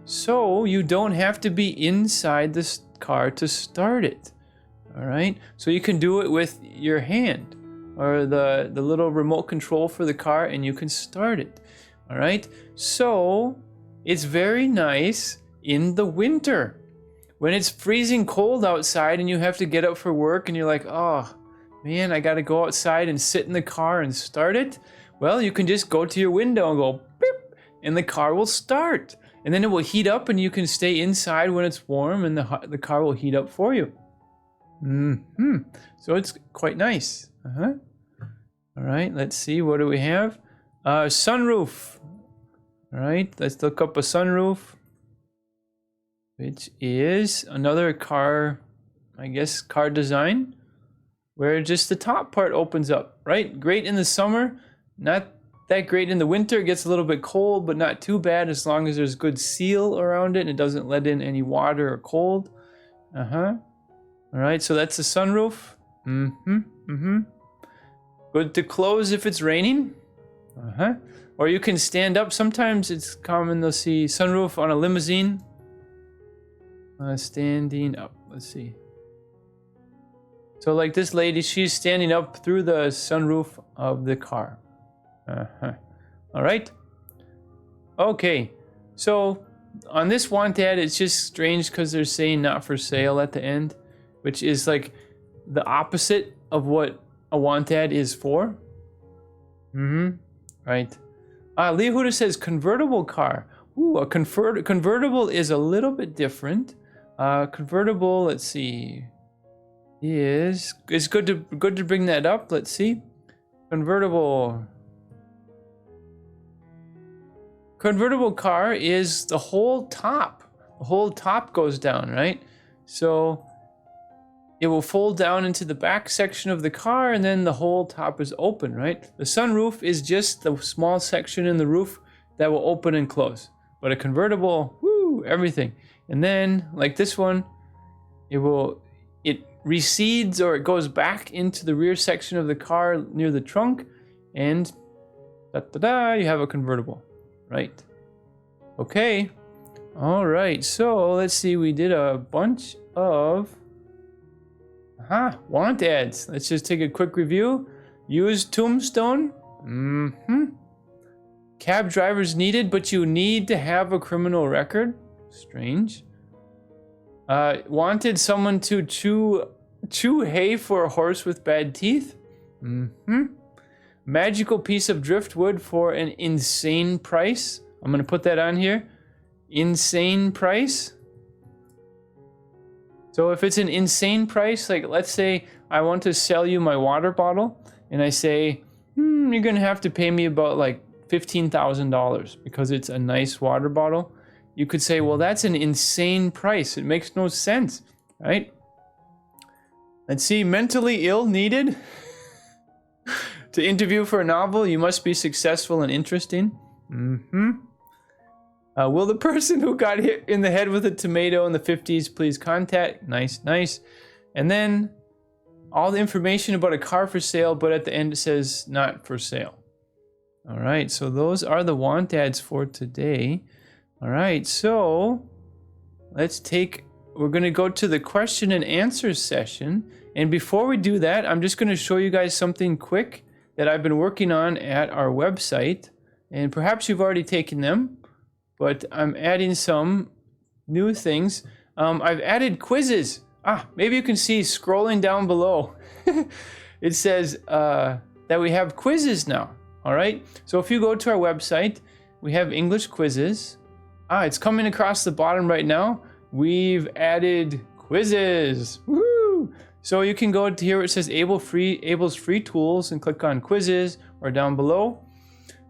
So you don't have to be inside this car to start it. All right, so you can do it with your hand or the little remote control for the car and you can start it. All right, so it's very nice in the winter when it's freezing cold outside and you have to get up for work and you're like, oh man, I got to go outside and sit in the car and start it. Well, you can just go to your window and go beep and the car will start, and then it will heat up and you can stay inside when it's warm and the car will heat up for you. So it's quite nice. All right, let's see, what do we have? Sunroof. All right, let's look up a sunroof, which is another car, I guess, car design, where just the top part opens up, right? Great in the summer, not that great in the winter. It gets a little bit cold, but not too bad as long as there's good seal around it and it doesn't let in any water or cold. All right, so that's the sunroof. Good to close if it's raining. Or you can stand up. Sometimes it's common to see sunroof on a limousine. Standing up, let's see. So like this lady, she's standing up through the sunroof of the car. All right. Okay, so on this want ad, it's just strange because they're saying not for sale at the end, which is like the opposite of what a want ad is for. Right. Leah Huda says convertible car. Ooh, a convertible is a little bit different. Convertible, let's see, is it's good to bring that up. Let's see. Convertible car is the whole top. The whole top goes down, right? So it will fold down into the back section of the car, and then the whole top is open, right? The sunroof is just the small section in the roof that will open and close. But a convertible, woo, everything. And then, like this one, it recedes or it goes back into the rear section of the car near the trunk, and da-da-da, you have a convertible, right? Okay. All right, so let's see, we did a bunch of want ads. Let's just take a quick review. Use tombstone. Cab drivers needed, but you need to have a criminal record. Strange. Wanted someone to chew hay for a horse with bad teeth. Magical piece of driftwood for an insane price. I'm gonna put that on here. Insane price. So if it's an insane price, like let's say I want to sell you my water bottle, and I say, you're gonna have to pay me about like $15,000 because it's a nice water bottle. You could say, well, that's an insane price. It makes no sense, right? Let's see, mentally ill needed. To interview for a novel, you must be successful and interesting. Will the person who got hit in the head with a tomato in the 50s please contact? Nice. And then all the information about a car for sale, but at the end it says not for sale. All right, so those are the want ads for today. All right, so we're going to go to the question and answer session. And before we do that, I'm just going to show you guys something quick that I've been working on at our website. And perhaps you've already taken them, but I'm adding some new things. I've added quizzes. Maybe you can see scrolling down below. It says that we have quizzes now. All right. So if you go to our website, we have English quizzes. It's coming across the bottom right now. We've added quizzes. Woo! So you can go to here where it says Able's free tools and click on quizzes, or down below.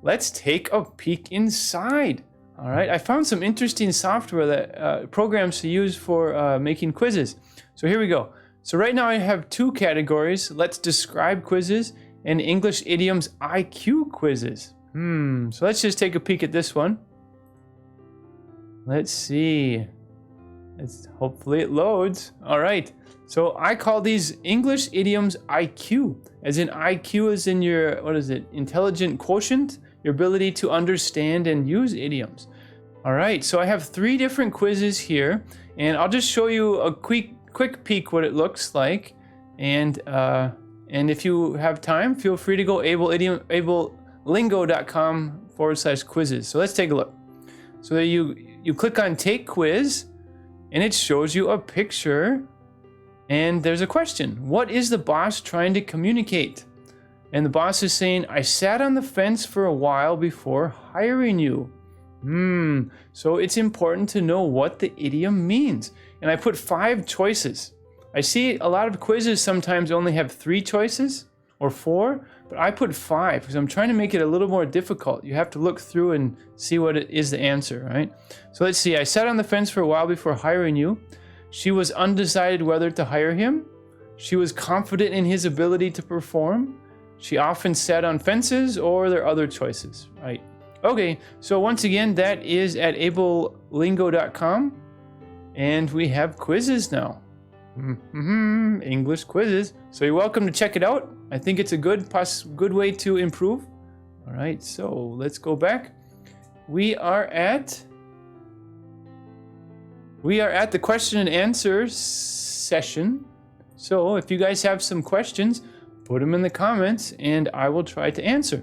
Let's take a peek inside. All right, I found some interesting software that programs to use for making quizzes. So here we go. So right now I have two categories. Let's describe quizzes and English idioms IQ quizzes. So let's just take a peek at this one. Let's see. Hopefully it loads. All right. So I call these English idioms IQ, as in IQ is in your, intelligent quotient, your ability to understand and use idioms. All right, so I have 3 different quizzes here, and I'll just show you a quick peek what it looks like. And if you have time, feel free to go ablelingo.com/quizzes. So let's take a look. So you click on Take Quiz, and it shows you a picture, and there's a question. What is the boss trying to communicate? And the boss is saying, I sat on the fence for a while before hiring you. So it's important to know what the idiom means. And I put 5 choices. I see a lot of quizzes sometimes only have 3 choices or 4, but I put 5 because I'm trying to make it a little more difficult. You have to look through and see what it is the answer, right? So let's see. I sat on the fence for a while before hiring you. She was undecided whether to hire him. She was confident in his ability to perform. She often sat on fences, or there are other choices, right? Okay, so once again, that is at ablelingo.com, and we have quizzes now. English quizzes. So you're welcome to check it out. I think it's a good way to improve. All right, so let's go back. We are at the question and answer session. So if you guys have some questions, put them in the comments and I will try to answer.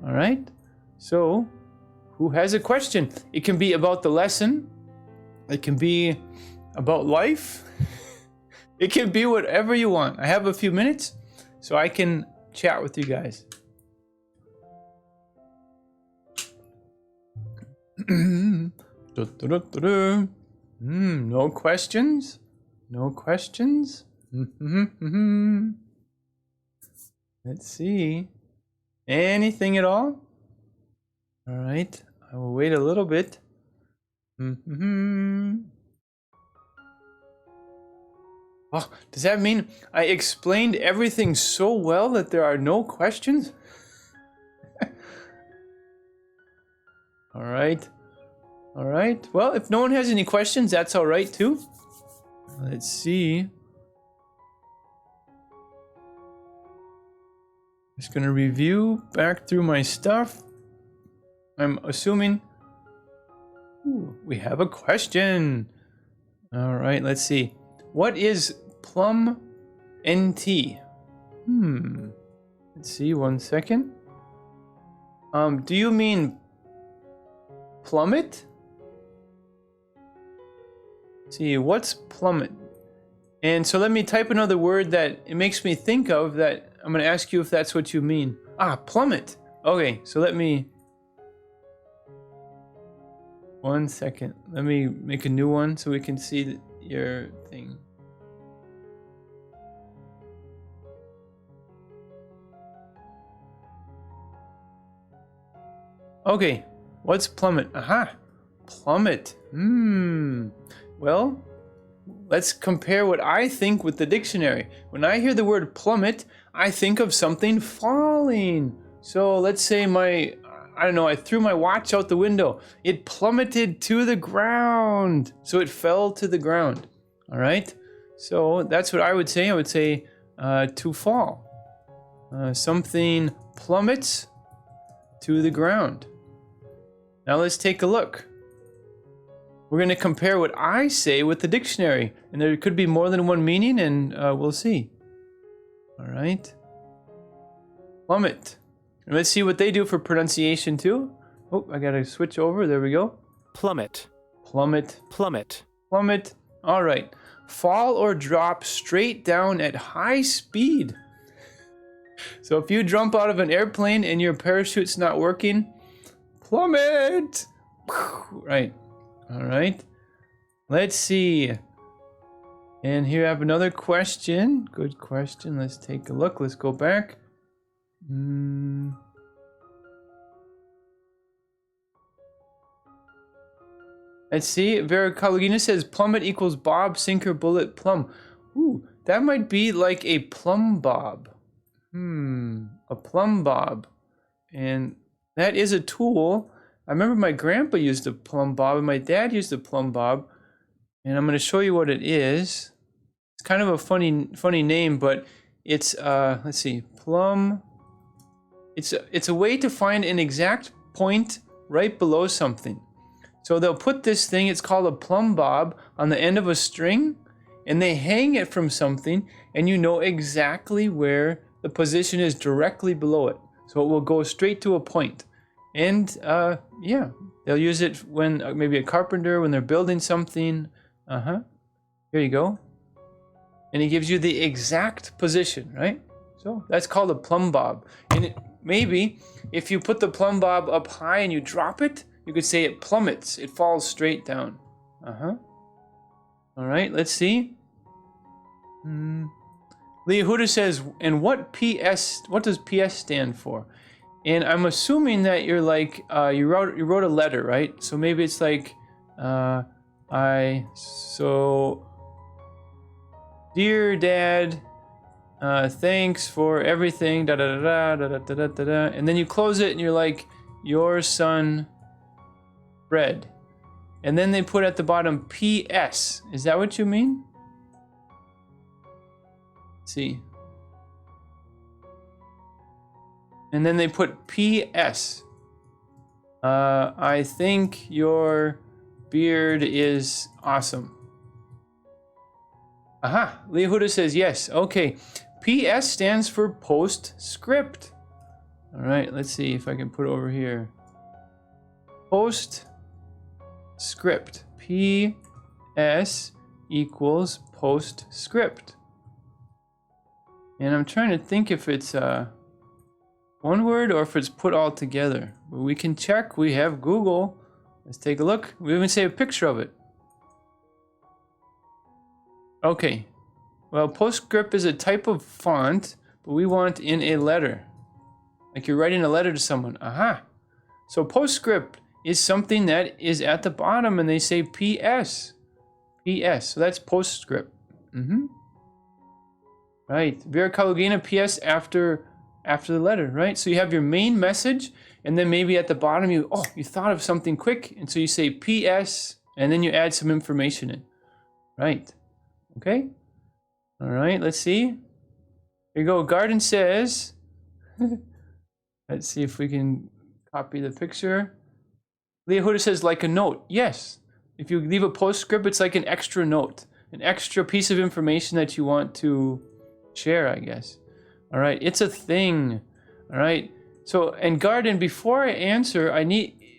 All right. So who has a question? It can be about the lesson. It can be about life. It can be whatever you want. I have a few minutes so I can chat with you guys. No questions? No questions? Let's see. Anything at all? All right. I will wait a little bit. Oh, does that mean I explained everything so well that there are no questions? All right. All right. Well, if no one has any questions, that's all right too. Let's see. Just gonna review back through my stuff. I'm assuming we have a question. All right, let's see. What is Plumb NT? Let's see, 1 second. Do you mean Plummet? Let's see, what's Plummet? And so let me type another word that it makes me think of that I'm going to ask you if that's what you mean. Ah, plummet. Okay, so let me... 1 second. Let me make a new one so we can see your thing. Okay, what's plummet? Aha, plummet. Well, let's compare what I think with the dictionary. When I hear the word plummet, I think of something falling. So let's say I don't know, I threw my watch out the window. It plummeted to the ground. So it fell to the ground. All right. So that's what I would say. I would say to fall. Something plummets to the ground. Now let's take a look. We're going to compare what I say with the dictionary. And there could be more than one meaning, and we'll see. All right. Plummet. And let's see what they do for pronunciation too. Oh, I got to switch over. There we go. Plummet. Plummet. Plummet. Plummet. All right. Fall or drop straight down at high speed. So if you jump out of an airplane and your parachute's not working, plummet. Right. All right. Let's see. And here I have another question. Good question. Let's take a look. Let's go back. Let's see. Vera Kalugina says plummet equals bob, sinker, bullet, plumb. Ooh, that might be like a plumb bob. A plumb bob. And that is a tool. I remember my grandpa used a plumb bob and my dad used a plumb bob. And I'm going to show you what it is. It's kind of a funny name, but it's let's see, plumb. It's a way to find an exact point right below something. So they'll put this thing, it's called a plumb bob, on the end of a string, and they hang it from something, and you know exactly where the position is directly below it. So it will go straight to a point. And yeah, they'll use it when maybe a carpenter, when they're building something. Here you go. And it gives you the exact position, right? So that's called a plumb bob. And maybe if you put the plumb bob up high and you drop it, you could say it plummets. It falls straight down. All right, let's see. Leah Huda says, and what does PS stand for? And I'm assuming that you're like, you wrote a letter, right? So maybe it's like, dear Dad, thanks for everything, da da da da da da da da da. And then you close it and you're like, your son, Fred. And then they put at the bottom PS. Is that what you mean? Let's see. And then they put PS. I think your beard is awesome. Aha, Leah Huda says yes. Okay. PS stands for Postscript. All right, let's see if I can put it over here. Postscript. PS equals Postscript. And I'm trying to think if it's one word or if it's put all together. But we can check. We have Google. Let's take a look. We even say a picture of it. Okay. Well, Postscript is a type of font, but we want in a letter. Like you're writing a letter to someone. Aha. So Postscript is something that is at the bottom and they say PS. PS. So that's Postscript. Right. Vera Kalugina PS after the letter, right? So you have your main message, and then maybe at the bottom you thought of something quick, and so you say PS, and then you add some information in. Right. Okay. All right. Let's see. Here you go. Garden says. Let's see if we can copy the picture. Leah Huda says like a note. Yes. If you leave a postscript, it's like an extra note, an extra piece of information that you want to share, I guess. All right. It's a thing. All right. So, and Garden, before I answer,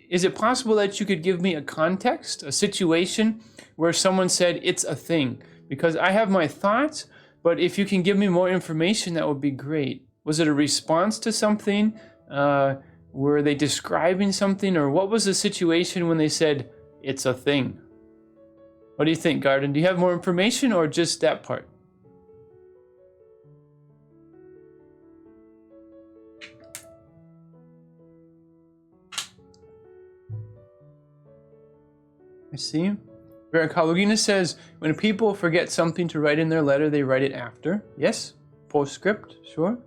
is it possible that you could give me a context, a situation where someone said it's a thing? Because I have my thoughts, but if you can give me more information, that would be great. Was it a response to something? Were they describing something? Or what was the situation when they said it's a thing? What do you think, Garden? Do you have more information or just that part? I see. Vera Kalugina says, when people forget something to write in their letter, they write it after. Yes. Postscript. Sure.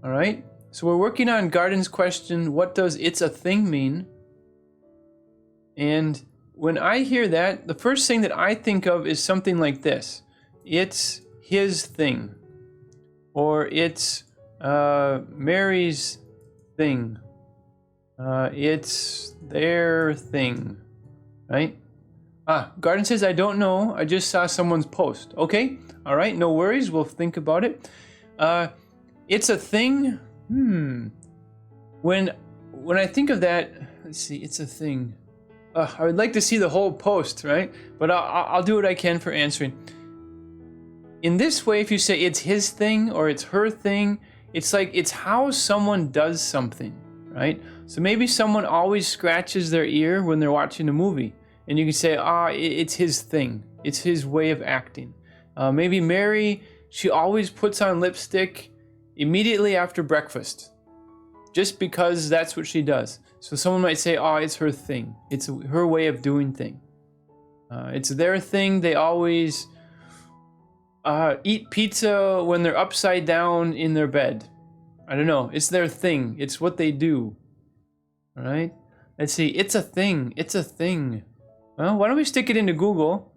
All right. So we're working on Garden's question, what does it's a thing mean? And when I hear that, the first thing that I think of is something like this. It's his thing. Or it's Mary's thing. It's their thing. Right? Garden says, I don't know. I just saw someone's post. Okay. All right. No worries. We'll think about it. It's a thing. When I think of that, let's see. It's a thing. I would like to see the whole post, right? But I'll do what I can for answering. In this way, if you say it's his thing or it's her thing, it's like it's how someone does something, right? So maybe someone always scratches their ear when they're watching a movie. And you can say, it's his thing. It's his way of acting. Maybe Mary, she always puts on lipstick immediately after breakfast. Just because that's what she does. So someone might say, it's her thing. It's her way of doing things. It's their thing. They always eat pizza when they're upside down in their bed. I don't know. It's their thing. It's what they do. All right? Let's see. It's a thing. It's a thing. Well, why don't we stick it into Google,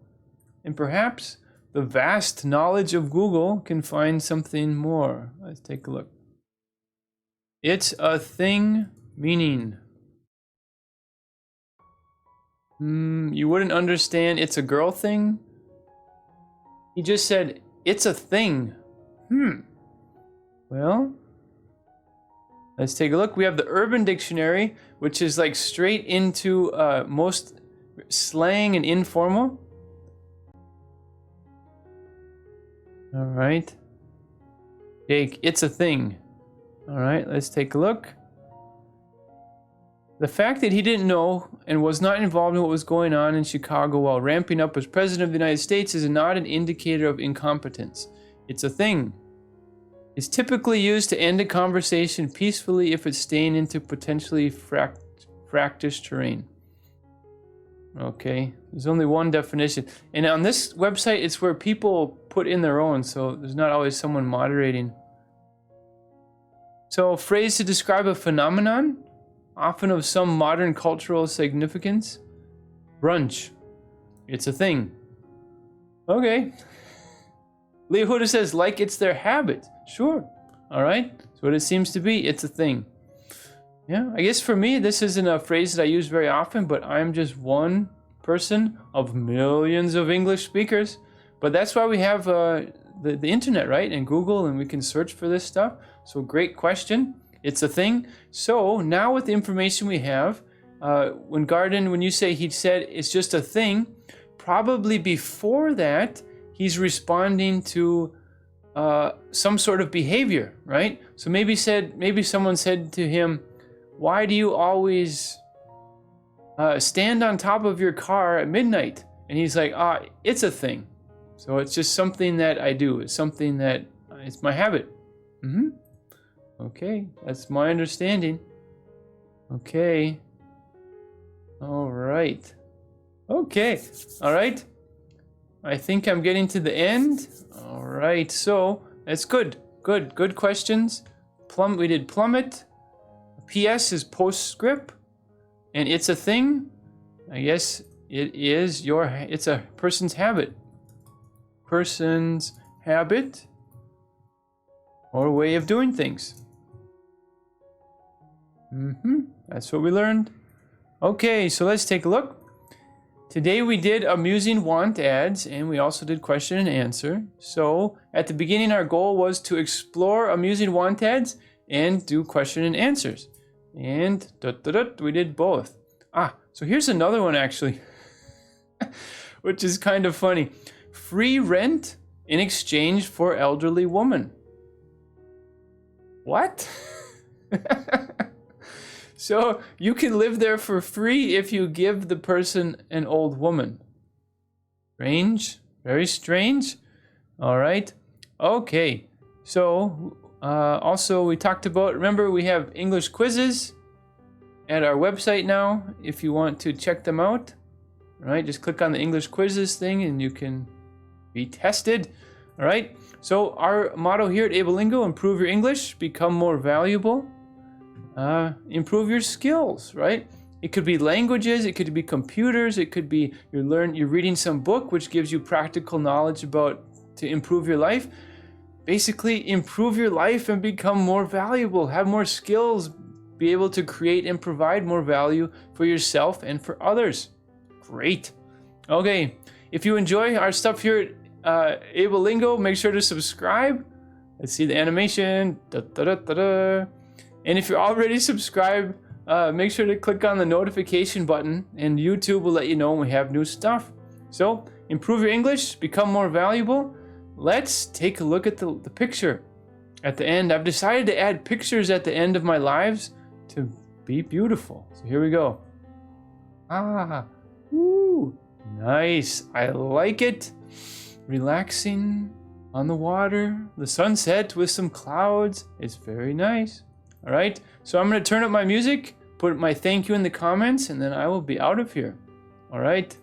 and perhaps the vast knowledge of Google can find something more. Let's take a look. It's a thing meaning. You wouldn't understand it's a girl thing? He just said, it's a thing. Well, let's take a look. We have the Urban Dictionary, which is like straight into most slang and informal. All right. Jake, it's a thing. All right, let's take a look. The fact that he didn't know and was not involved in what was going on in Chicago while ramping up as president of the United States is not an indicator of incompetence. It's a thing. It's typically used to end a conversation peacefully if it's staying into potentially fractious terrain. Okay, there's only one definition. And on this website, it's where people put in their own, so there's not always someone moderating. So, a phrase to describe a phenomenon, often of some modern cultural significance. Brunch. It's a thing. Okay. Leah Huda says, like it's their habit. Sure. All right. That's what it seems to be. It's a thing. Yeah, I guess for me, this isn't a phrase that I use very often, but I'm just one person of millions of English speakers. But that's why we have the internet, right? And Google, and we can search for this stuff. So great question. It's a thing. So now with the information we have, when you say he said it's just a thing, probably before that, he's responding to some sort of behavior, right? So maybe someone said to him, why do you always stand on top of your car at midnight? And he's like, it's a thing. So it's just something that I do. It's something that it's my habit. Okay, that's my understanding. Okay. All right. Okay. All right. I think I'm getting to the end. All right. So That's good. Good questions. We did Plummet. PS is Postscript. And it's a thing. I guess it's a person's habit. Person's habit or way of doing things. That's what we learned. Okay, so let's take a look. Today we did amusing want ads, and we also did question and answer. So at the beginning, our goal was to explore amusing want ads and do question and answers. And we did both. So here's another one actually, which is kind of funny. Free rent in exchange for elderly woman. What? So you can live there for free if you give the person an old woman. Strange, very strange. All right. Okay. So also we talked about, remember we have English quizzes at our website now if you want to check them out. All right, just click on the English quizzes thing and you can be tested. All right. So our motto here at Ablelingo: improve your English, become more valuable. Improve your skills, right? It could be languages, it could be computers, it could be you're reading some book which gives you practical knowledge to improve your life. Basically, improve your life and become more valuable, have more skills, be able to create and provide more value for yourself and for others. Great. Okay, if you enjoy our stuff here at Ablelingo, make sure to subscribe. Let's see the animation. And if you're already subscribed, make sure to click on the notification button, and YouTube will let you know when we have new stuff. So, improve your English, become more valuable. Let's take a look at the picture at the end. I've decided to add pictures at the end of my lives to be beautiful. So here we go. Woo, nice. I like it. Relaxing on the water, the sunset with some clouds. It's very nice. All right, so I'm going to turn up my music, put my thank you in the comments, and then I will be out of here. All right.